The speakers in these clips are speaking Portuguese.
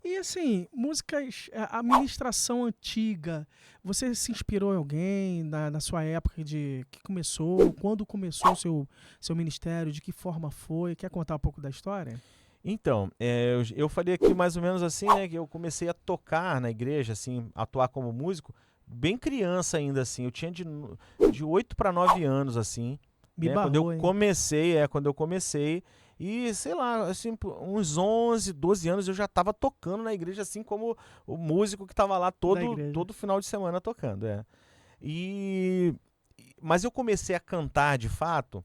E assim, músicas, a ministração antiga, você se inspirou em alguém na sua época de que começou, quando começou o seu ministério, de que forma foi? Quer contar um pouco da história? Então, eu falei aqui mais ou menos assim, né, que eu comecei a tocar na igreja, assim, atuar como músico, bem criança ainda, assim. Eu tinha de 8 para 9 anos, assim, Me né, barrou, hein? quando eu comecei, e sei lá, assim, uns 11, 12 anos eu já estava tocando na igreja, assim como o músico que estava lá Da igreja. todo final de semana tocando, E, mas eu comecei a cantar de fato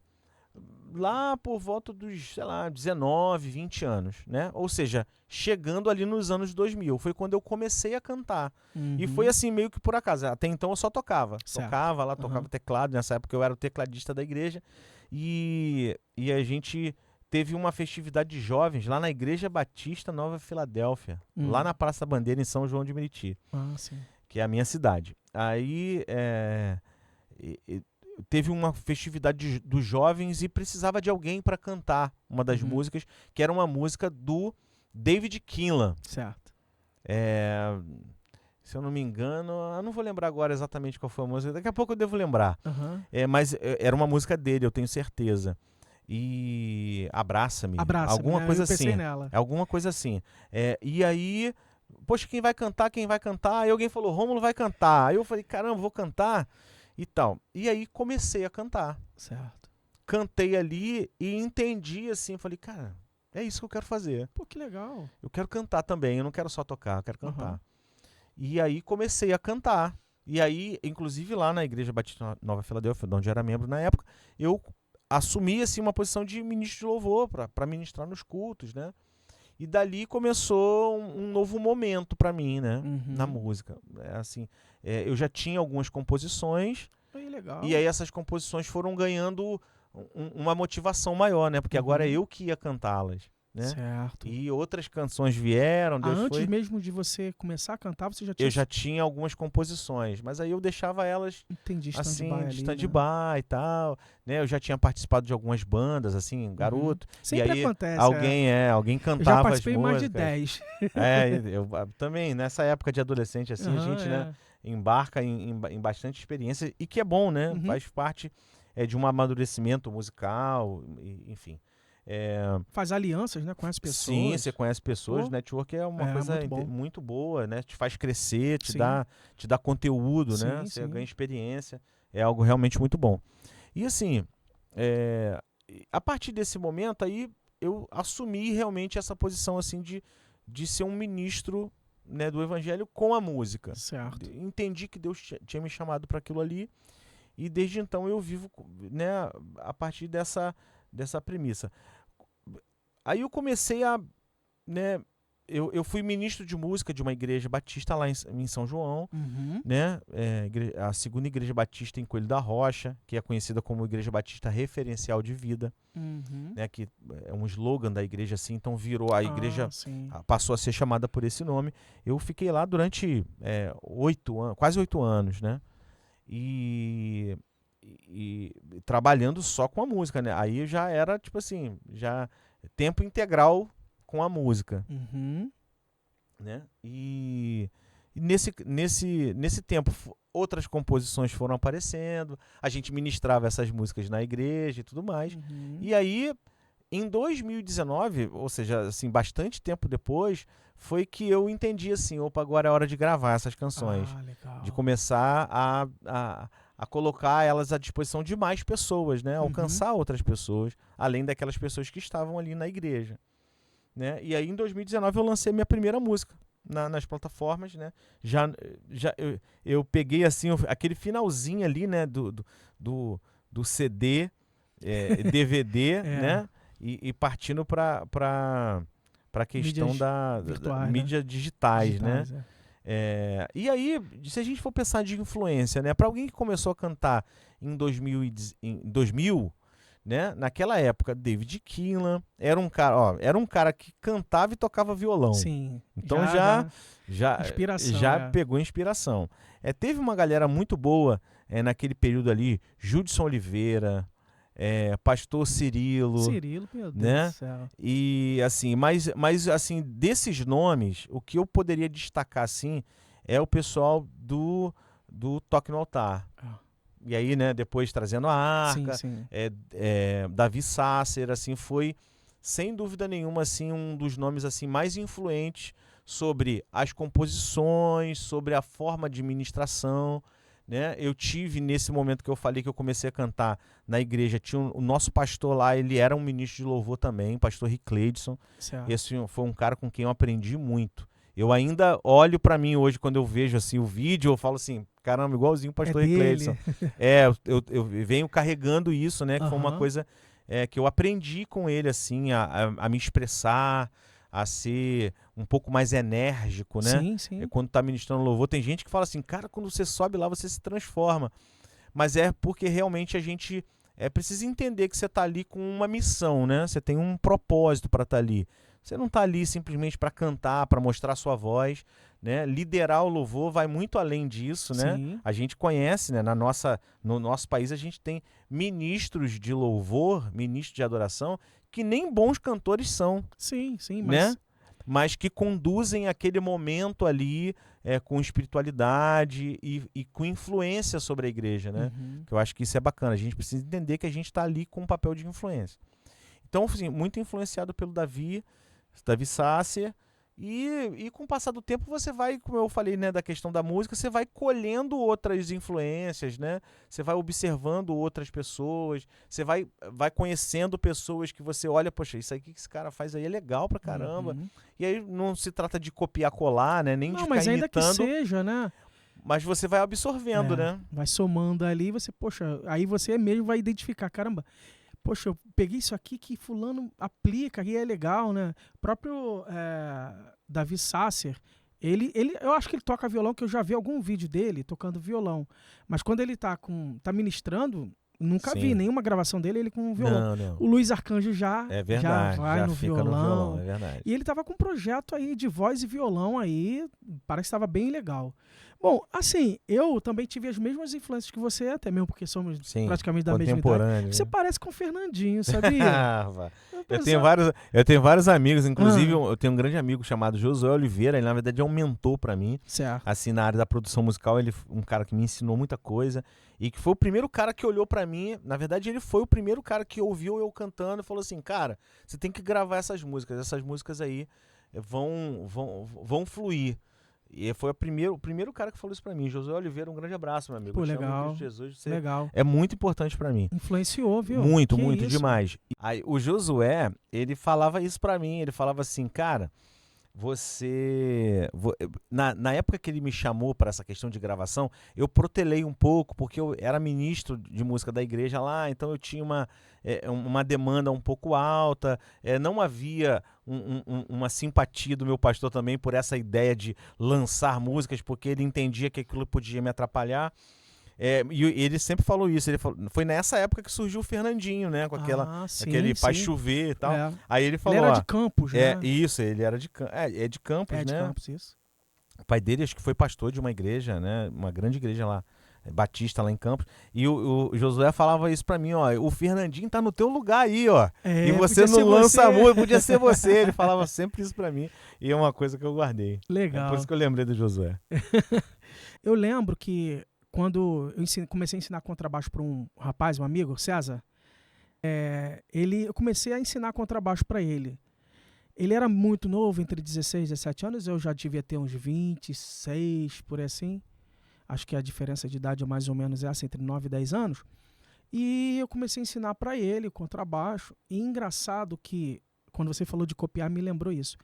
lá por volta dos, sei lá, 19, 20 anos, né? Ou seja, chegando ali nos anos 2000, foi quando eu comecei a cantar. E foi Uhum. assim meio que por acaso. Até então eu só tocava. Certo. Tocava lá, tocava Aham. teclado. Nessa época eu era o tecladista da igreja. E a gente teve uma festividade de jovens lá na Igreja Batista Nova Filadélfia, lá na Praça Bandeira, em São João de Meriti, Ah, sim. que é a minha cidade. Aí e- teve uma festividade dos jovens e precisava de alguém para cantar uma das Uhum. músicas, que era uma música do David Kinlan. Certo. É, se eu não me engano, eu não vou lembrar agora exatamente qual foi a música, daqui a pouco eu devo lembrar. Aham. Mas era uma música dele, eu tenho certeza. E Abraça-me, Abraça-me, alguma né? coisa Eu pensei assim. nela. Alguma coisa assim. E aí, poxa, quem vai cantar? Quem vai cantar? Aí alguém falou, Rômulo vai cantar. Aí eu falei, caramba, vou cantar e tal. E aí comecei a cantar. Certo. Cantei ali e entendi assim, falei, cara, é isso que eu quero fazer. Pô, que legal. Eu quero cantar também, eu não quero só tocar, eu quero Aham. cantar. E aí comecei a cantar. E aí, inclusive lá na Igreja Batista Nova Filadélfia, de onde eu era membro na época, eu assumi assim uma posição de ministro de louvor para ministrar nos cultos, né? E dali começou um novo momento para mim, né? Na Uhum. música. Eu já tinha algumas composições Aí, e legal. aí essas composições foram ganhando uma motivação maior, né? Porque agora é Uhum. eu que ia cantá-las, né? Certo. E outras canções vieram, Deus Antes foi. mesmo de você começar a cantar, você já Eu tinha. já tinha algumas composições, mas aí eu deixava elas Entendi, stand-by assim, de ali, né? stand-by e tal, né? Eu já tinha participado de algumas bandas, assim, Uhum. garoto, e Sempre aí acontece, é. alguém Eu já cantava as participei em mais de músicas. 10. Eu também, nessa época de adolescente, assim, a Aham, gente, né, é. embarca em bastante experiência, e que é bom, né? Uhum. Faz parte de um amadurecimento musical, enfim. É, Faz alianças, né, com as sim, você pessoas. conhece pessoas, Pô, network é uma é coisa muito bom. muito boa, né? Te faz crescer, Sim, te dá conteúdo, né? sim, Você ganha sim. experiência, é algo realmente muito bom. E assim, é, a partir desse momento aí, eu assumi realmente essa posição assim de ser um ministro, né, do evangelho com a música. Certo. Entendi que Deus tinha me chamado para aquilo ali e desde então eu vivo, né, a partir dessa premissa. Aí eu comecei né, eu fui ministro de música de uma igreja batista lá em São João, Uhum. né? A segunda igreja batista em Coelho da Rocha, que é conhecida como Igreja Batista Referencial de Vida, Uhum. né? Que é um slogan da igreja assim, então virou a Ah, igreja, sim. passou a ser chamada por esse nome. Eu fiquei lá durante 8 anos, quase 8 anos, né? E, e trabalhando só com a música, né? Aí já era tipo assim, já tempo integral com a música, Uhum. né? E nesse tempo outras composições foram aparecendo, a gente ministrava essas músicas na igreja e tudo mais. Uhum. E aí, em 2019, ou seja, assim, bastante tempo depois, foi que eu entendi assim, opa, agora é hora de gravar essas canções, Ah, de legal. começar a colocar elas à disposição de mais pessoas, né? Uhum. Alcançar outras pessoas, além daquelas pessoas que estavam ali na igreja, né? E aí em 2019 eu lancei minha primeira música nas plataformas, né? Já, eu peguei assim aquele finalzinho ali, né? Do CD, DVD, É, né? E partindo para a mídias questão da virtuais, né? mídia digitais, né? Digitais, é. E aí, se a gente for pensar de influência, né? Para alguém que começou a cantar em 2000, né? Naquela época, David Keelan era um cara que cantava e tocava violão. Sim. Então já Inspiração, pegou inspiração. Teve uma galera muito boa naquele período ali, Judson Oliveira, Pastor Cirilo, meu Deus né? do céu. E assim, mas assim, desses nomes, o que eu poderia destacar assim é o pessoal do Toque no Altar. E aí, né, depois trazendo a Arca, Sim. Davi Sasser, assim, foi sem dúvida nenhuma assim um dos nomes assim mais influentes sobre as composições, sobre a forma de ministração, né? Eu tive nesse momento que eu falei que eu comecei a cantar na igreja, tinha o nosso pastor lá, ele era um ministro de louvor também, pastor Rick Cleidson. Esse foi um cara com quem eu aprendi muito. Eu ainda olho para mim hoje quando eu vejo assim o vídeo, eu falo assim, caramba, igualzinho o pastor Rick Cleidson. Eu venho carregando isso, né? Que foi uma coisa que eu aprendi com ele, assim, a me expressar, a ser um pouco mais enérgico, né? Sim. Quando tá ministrando louvor, tem gente que fala assim, cara, quando você sobe lá, você se transforma. Mas é porque realmente a gente precisa entender que você tá ali com uma missão, né? Você tem um propósito para estar ali. Você não está ali simplesmente para cantar, para mostrar sua voz, né? Liderar o louvor vai muito além disso, né? Sim. A gente conhece, né? No nosso país a gente tem ministros de louvor, ministros de adoração, que nem bons cantores são. Sim, né? Mas que conduzem aquele momento ali com espiritualidade e com influência sobre a igreja, né? Que eu acho que isso é bacana. A gente precisa entender que a gente está ali com um papel de influência. Então, assim, muito influenciado pelo Davi Sasser, e com o passar do tempo você vai, como eu falei, né, da questão da música, você vai colhendo outras influências, né? Você vai observando outras pessoas, você vai conhecendo pessoas que você olha, poxa, isso aí que esse cara faz aí é legal pra caramba. E aí não se trata de copiar, colar, né? Nem de ficar mas ainda imitando, que seja, né? Mas você vai absorvendo, né? Vai somando ali, você, poxa, aí você mesmo vai identificar, caramba, poxa, eu peguei isso aqui que fulano aplica e é legal, né? O próprio Davi Sasser, eu acho que ele toca violão, que eu já vi algum vídeo dele tocando violão. Mas quando ele tá ministrando, nunca vi nenhuma gravação dele ele com violão. Não. O Luiz Arcanjo já vai no fica violão. no violão, é verdade. E ele tava com um projeto aí de voz e violão aí, parece que estava bem legal. Bom, assim, eu também tive as mesmas influências que você, até mesmo porque somos praticamente da mesma idade. Você parece com o Fernandinho, sabia? Eu tenho vários amigos, inclusive eu tenho um grande amigo chamado Josué Oliveira, ele na verdade é um mentor para mim, assim, na área da produção musical, ele é um cara que me ensinou muita coisa e que foi o primeiro cara que olhou para mim, na verdade ele foi o primeiro cara que ouviu eu cantando e falou assim, cara, você tem que gravar essas músicas aí vão fluir. E foi o primeiro cara que falou isso pra mim. Josué Oliveira, um grande abraço, meu amigo. Pô, legal. Jesus, legal. É muito importante pra mim. Influenciou, viu? Muito demais. Aí, o Josué, ele falava isso pra mim. Ele falava assim, cara, na época que ele me chamou para essa questão de gravação, eu protelei um pouco, porque eu era ministro de música da igreja lá, então eu tinha uma demanda um pouco alta, não havia uma simpatia do meu pastor também por essa ideia de lançar músicas, porque ele entendia que aquilo podia me atrapalhar. E ele sempre falou isso. Foi nessa época que surgiu o Fernandinho, né? Com aquele Faz Chover e tal. Aí ele falou. Ele era de Campos, né? Isso, ele era de Campos. De Campos, né? De Campos, isso. O pai dele acho que foi pastor de uma igreja, né? Uma grande igreja lá, batista lá em Campos. E o Josué falava isso pra mim, ó. O Fernandinho tá no teu lugar aí, ó. E você não lança a música, podia ser você. Ele falava sempre isso pra mim. E é uma coisa que eu guardei. Legal. Por isso que eu lembrei do Josué. Eu lembro que quando eu comecei a ensinar contrabaixo para um rapaz, um amigo, César, eu comecei a ensinar contrabaixo para ele. Ele era muito novo, entre 16 e 17 anos, eu já devia ter uns 26, por aí assim. Acho que a diferença de idade é mais ou menos essa, entre 9 e 10 anos. E eu comecei a ensinar para ele o contrabaixo. E engraçado que, quando você falou de copiar, me lembrou isso.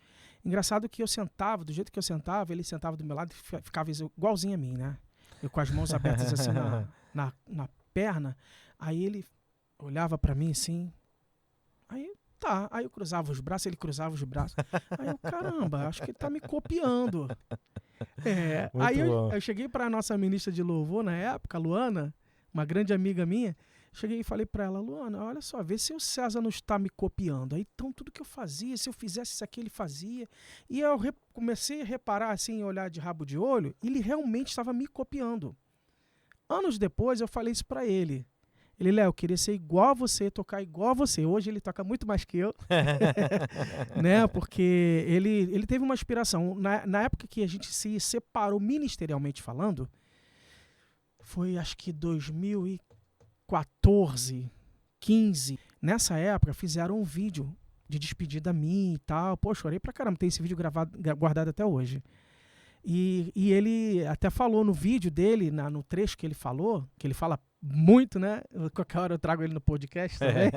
Engraçado que eu sentava, do jeito que eu sentava, ele sentava do meu lado e ficava igualzinho a mim, né? Eu com as mãos abertas assim na perna. Aí ele olhava pra mim assim. Aí eu cruzava os braços, ele cruzava os braços. Aí eu, caramba, acho que ele tá me copiando. Muito Aí bom. eu cheguei pra nossa ministra de louvor na época, Luana, uma grande amiga minha, cheguei e falei pra ela, Luana, olha só, vê se o César não está me copiando. Aí então tudo que eu fazia, se eu fizesse isso aqui, ele fazia. E eu comecei a reparar, assim, olhar de rabo de olho, ele realmente estava me copiando. Anos depois eu falei isso pra ele. Ele, Léo, eu queria ser igual a você, tocar igual a você. Hoje ele toca muito mais que eu, né? Porque ele teve uma inspiração. Na época que a gente se separou ministerialmente falando, foi acho que 2014, 15. Nessa época fizeram um vídeo de despedida minha e tal. Pô, chorei pra caramba. Tem esse vídeo guardado até hoje. E ele até falou no vídeo dele, no trecho que ele falou, que ele fala muito, né? Qualquer hora eu trago ele no podcast também.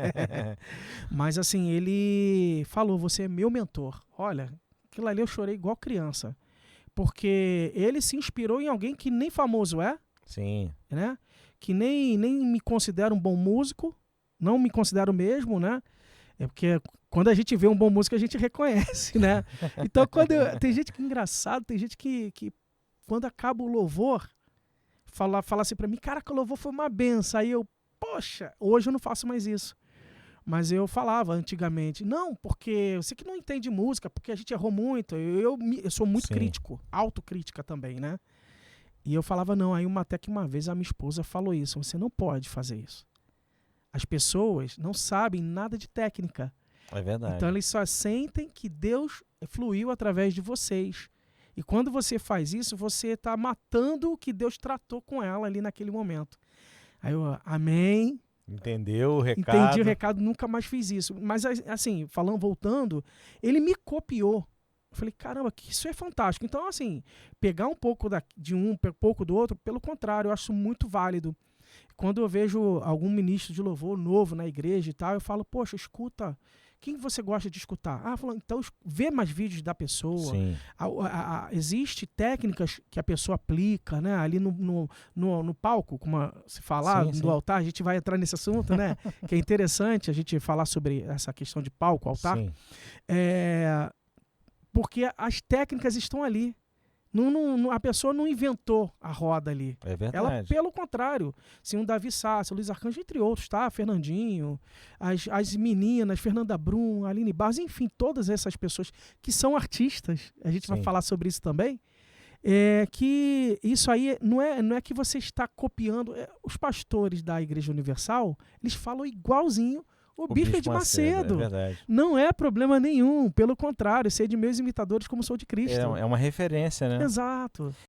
Mas assim, ele falou, você é meu mentor. Olha, aquilo ali eu chorei igual criança. Porque ele se inspirou em alguém que nem famoso é, Sim. né? Que nem me considera um bom músico, não me considero mesmo, né? É porque quando a gente vê um bom músico, a gente reconhece, né? Então, tem gente que é engraçado, tem gente que quando acaba o louvor, fala assim pra mim, cara, que o louvor foi uma benção. Aí eu, poxa, hoje eu não faço mais isso. Mas eu falava antigamente, não, porque você que não entende música, porque a gente errou muito. Eu sou muito Sim. crítico, autocrítica também, né? E eu falava, não. Aí até que uma vez a minha esposa falou isso, você não pode fazer isso. As pessoas não sabem nada de técnica. É verdade. Então eles só sentem que Deus fluiu através de vocês. E quando você faz isso, você está matando o que Deus tratou com ela ali naquele momento. Aí eu, amém. Entendeu o recado? Entendi o recado, nunca mais fiz isso. Mas assim, voltando, ele me copiou. Eu falei, caramba, que isso é fantástico. Então, assim, pegar um pouco de um, um pouco do outro, pelo contrário, eu acho muito válido. Quando eu vejo algum ministro de louvor novo na igreja e tal, eu falo, poxa, escuta, quem você gosta de escutar? Então vê mais vídeos da pessoa. Sim. Existe técnicas que a pessoa aplica, né? Ali no palco, como se falar, Sim, no sim. altar, a gente vai entrar nesse assunto, né? Que é interessante a gente falar sobre essa questão de palco, altar. Sim. Porque as técnicas estão ali. A pessoa não inventou a roda ali. É verdade. Ela, pelo contrário, um Davi Sassi, Luiz Arcanjo, entre outros, tá? Fernandinho, as meninas, Fernanda Brum, Aline Barros, enfim, todas essas pessoas que são artistas, a gente vai Sim. falar sobre isso também, que isso aí não é que você está copiando. Os pastores da Igreja Universal, eles falam igualzinho o Bispo de Macedo. É verdade. Não é problema nenhum, pelo contrário, ser de meus imitadores como sou de Cristo. É uma referência, né? Exato.